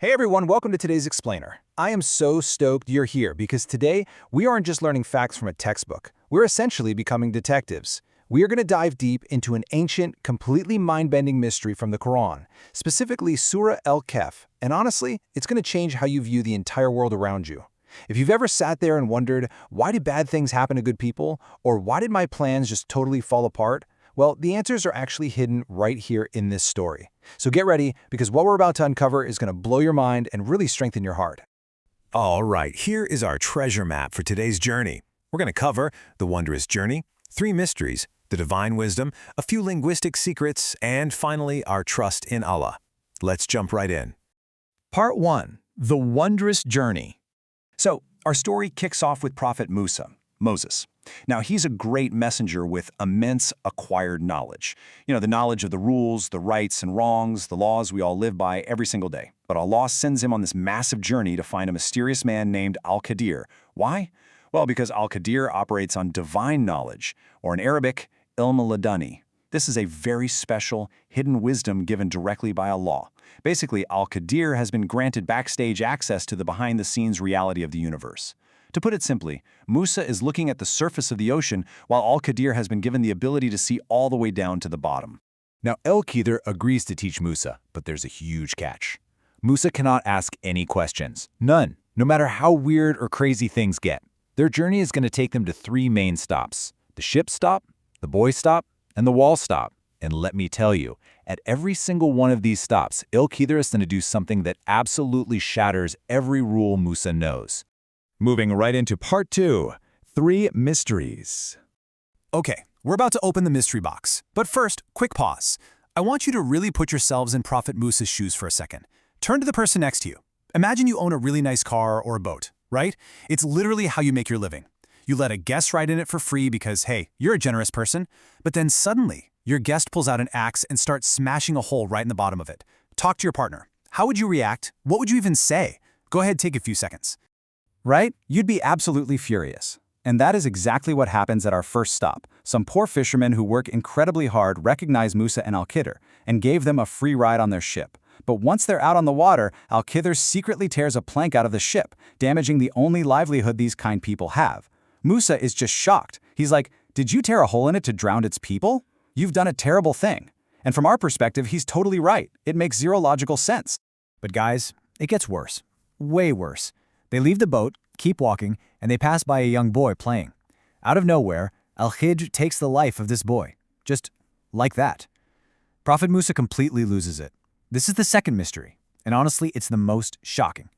Hey everyone, welcome to today's Explainer. I am so stoked you're here because today we aren't just learning facts from a textbook. We're essentially becoming detectives. We are going to dive deep into an ancient, completely mind-bending mystery from the Quran, specifically Surah Kahf, and honestly, it's going to change how you view the entire world around you. If you've ever sat there and wondered, why do bad things happen to good people? Or why did my plans just totally fall apart? Well, the answers are actually hidden right here in this story. So get ready, because what we're about to uncover is going to blow your mind and really strengthen your heart. All right, here is our treasure map for today's journey. We're going to cover the wondrous journey, 3 mysteries, the divine wisdom, a few linguistic secrets, and finally, our trust in Allah. Let's jump right in. Part 1. The Wondrous Journey. So, our story kicks off with Prophet Moses. Now, he's a great messenger with immense acquired knowledge. The knowledge of the rules, the rights and wrongs, the laws we all live by every single day. But Allah sends him on this massive journey to find a mysterious man named Al-Qadir. Why? Well, because Al-Qadir operates on divine knowledge, or in Arabic, ilm laduni. This is a very special, hidden wisdom given directly by Allah. Basically, Al-Qadir has been granted backstage access to the behind-the-scenes reality of the universe. To put it simply, Musa is looking at the surface of the ocean, while Al-Qadir has been given the ability to see all the way down to the bottom. Now, Al-Qadir agrees to teach Musa, but there's a huge catch. Musa cannot ask any questions. None, no matter how weird or crazy things get. Their journey is going to take them to 3 main stops: the ship stop, the boy stop, and the wall stop. And let me tell you, at every single one of these stops, Al-Qadir is going to do something that absolutely shatters every rule Musa knows. Moving right into part 2, 3 mysteries. Okay, we're about to open the mystery box. But first, quick pause. I want you to really put yourselves in Prophet Musa's shoes for a second. Turn to the person next to you. Imagine you own a really nice car or a boat, right? It's literally how you make your living. You let a guest ride in it for free because, hey, you're a generous person. But then suddenly, your guest pulls out an axe and starts smashing a hole right in the bottom of it. Talk to your partner. How would you react? What would you even say? Go ahead, take a few seconds. Right? You'd be absolutely furious. And that is exactly what happens at our first stop. Some poor fishermen who work incredibly hard recognize Musa and Al-Qadir and gave them a free ride on their ship. But once they're out on the water, Al-Qadir secretly tears a plank out of the ship, damaging the only livelihood these kind people have. Musa is just shocked. He's like, "Did you tear a hole in it to drown its people? You've done a terrible thing." And from our perspective, he's totally right. It makes zero logical sense. But guys, it gets worse. Way worse. They leave the boat, keep walking, and they pass by a young boy playing. Out of nowhere, Al-Qadir takes the life of this boy. Just like that. Prophet Musa completely loses it. This is the second mystery, and honestly, it's the most shocking.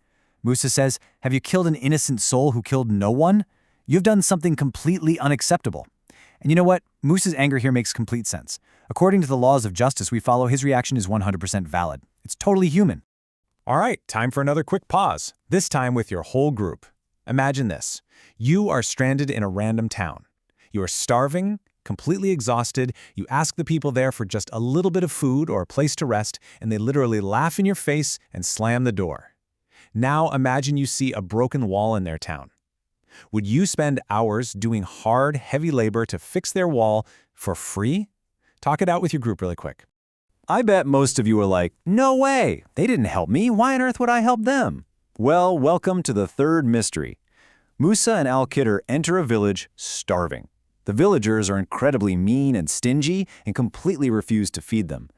Musa says, "Have you killed an innocent soul who killed no one? You've done something completely unacceptable." And you know what? Musa's anger here makes complete sense. According to the laws of justice we follow, his reaction is 100% valid. It's totally human. All right, time for another quick pause, this time with your whole group. Imagine this. You are stranded in a random town. You are starving, completely exhausted. You ask the people there for just a little bit of food or a place to rest, and they literally laugh in your face and slam the door. Now imagine you see a broken wall in their town. Would you spend hours doing hard, heavy labor to fix their wall for free? Talk it out with your group really quick. I bet most of you are like, "No way! They didn't help me. Why on earth would I help them?" Well, welcome to the third mystery. Musa and Al-Qadir enter a village starving. The villagers are incredibly mean and stingy and completely refuse to feed them.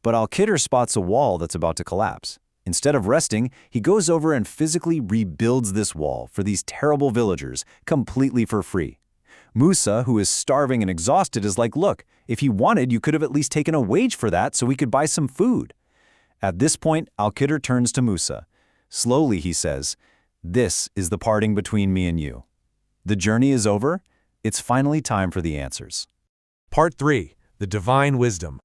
But Al-Qadir spots a wall that's about to collapse. Instead of resting, he goes over and physically rebuilds this wall for these terrible villagers completely for free. Musa, who is starving and exhausted, is like, "Look, if you wanted, you could have at least taken a wage for that so we could buy some food." At this point, Al-Qadir turns to Musa. Slowly, he says, "This is the parting between me and you. The journey is over. It's finally time for the answers." Part 3, the divine wisdom.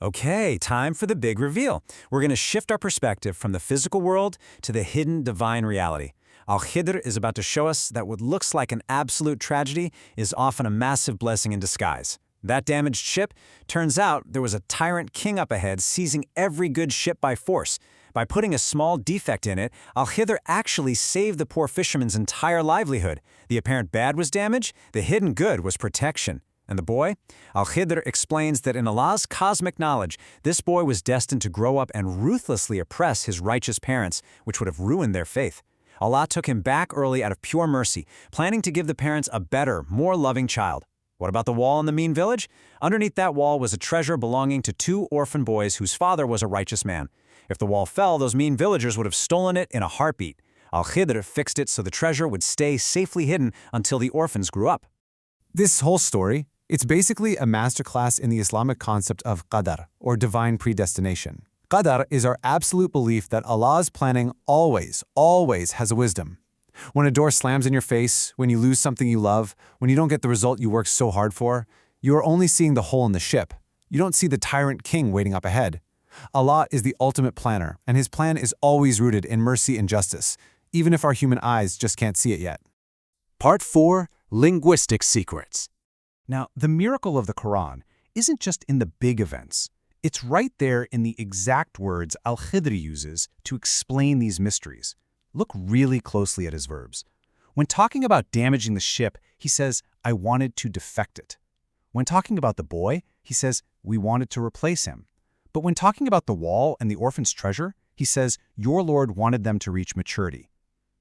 Okay, time for the big reveal. We're going to shift our perspective from the physical world to the hidden divine reality. Al-Qadir is about to show us that what looks like an absolute tragedy is often a massive blessing in disguise. That damaged ship, turns out there was a tyrant king up ahead seizing every good ship by force. By putting a small defect in it, Al-Qadir actually saved the poor fisherman's entire livelihood. The apparent bad was damage, the hidden good was protection. And the boy? Al-Khidr explains that in Allah's cosmic knowledge, this boy was destined to grow up and ruthlessly oppress his righteous parents, which would have ruined their faith. Allah took him back early out of pure mercy, planning to give the parents a better, more loving child. What about the wall in the mean village? Underneath that wall was a treasure belonging to 2 orphan boys whose father was a righteous man. If the wall fell, those mean villagers would have stolen it in a heartbeat. Al-Khidr fixed it so the treasure would stay safely hidden until the orphans grew up. This whole story, it's basically a masterclass in the Islamic concept of qadar, or divine predestination. Qadar is our absolute belief that Allah's planning always has a wisdom. When a door slams in your face, when you lose something you love, when you don't get the result you worked so hard for, you are only seeing the hole in the ship. You don't see the tyrant king waiting up ahead. Allah is the ultimate planner, and His plan is always rooted in mercy and justice, even if our human eyes just can't see it yet. Part 4. Linguistic Secrets. Now, the miracle of the Quran isn't just in the big events. It's right there in the exact words Al-Khidr uses to explain these mysteries. Look really closely at his verbs. When talking about damaging the ship, he says, I wanted to defect it. When talking about the boy, he says, we wanted to replace him. But when talking about the wall and the orphan's treasure, he says, your Lord wanted them to reach maturity.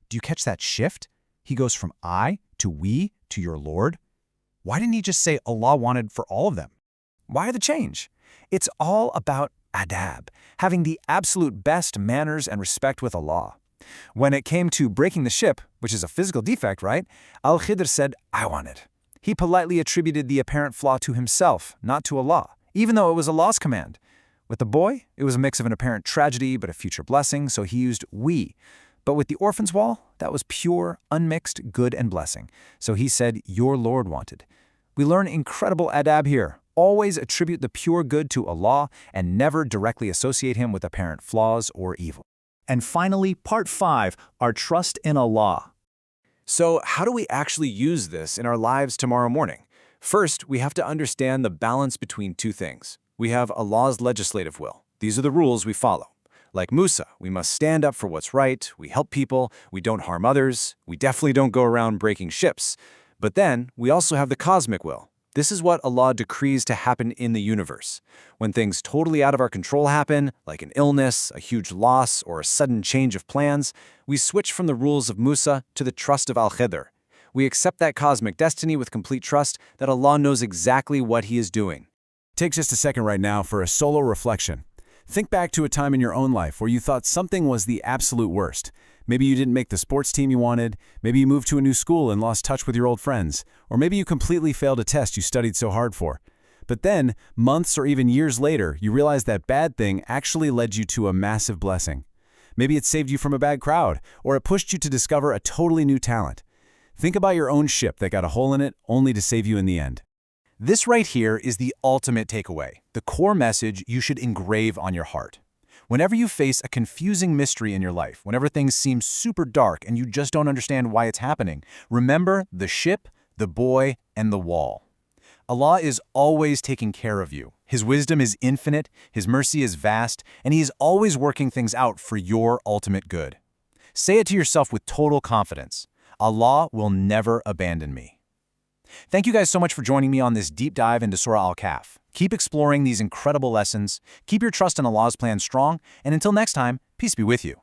Do you catch that shift? He goes from I to we to your Lord. Why didn't he just say Allah wanted for all of them? Why the change? It's all about adab, having the absolute best manners and respect with Allah. When it came to breaking the ship, which is a physical defect, right? Al-Khidr said, I want it. He politely attributed the apparent flaw to himself, not to Allah, even though it was Allah's command. With the boy, it was a mix of an apparent tragedy but a future blessing, so he used we. But with the orphan's wall, that was pure, unmixed good and blessing. So he said, your Lord wanted. We learn incredible adab here. Always attribute the pure good to Allah and never directly associate him with apparent flaws or evil. And finally, part 5, our trust in Allah. So how do we actually use this in our lives tomorrow morning? First, we have to understand the balance between 2 things. We have Allah's legislative will. These are the rules we follow. Like Musa, we must stand up for what's right, we help people, we don't harm others, we definitely don't go around breaking ships. But then, we also have the cosmic will. This is what Allah decrees to happen in the universe. When things totally out of our control happen, like an illness, a huge loss, or a sudden change of plans, we switch from the rules of Musa to the trust of Al-Khidr. We accept that cosmic destiny with complete trust that Allah knows exactly what He is doing. Take just a second right now for a solo reflection. Think back to a time in your own life where you thought something was the absolute worst. Maybe you didn't make the sports team you wanted, maybe you moved to a new school and lost touch with your old friends, or maybe you completely failed a test you studied so hard for. But then, months or even years later, you realize that bad thing actually led you to a massive blessing. Maybe it saved you from a bad crowd, or it pushed you to discover a totally new talent. Think about your own ship that got a hole in it only to save you in the end. This right here is the ultimate takeaway, the core message you should engrave on your heart. Whenever you face a confusing mystery in your life, whenever things seem super dark and you just don't understand why it's happening, remember the ship, the boy, and the wall. Allah is always taking care of you. His wisdom is infinite, His mercy is vast, and He is always working things out for your ultimate good. Say it to yourself with total confidence. Allah will never abandon me. Thank you guys so much for joining me on this deep dive into Surah Al-Kahf. Keep exploring these incredible lessons, keep your trust in Allah's plan strong, and until next time, peace be with you.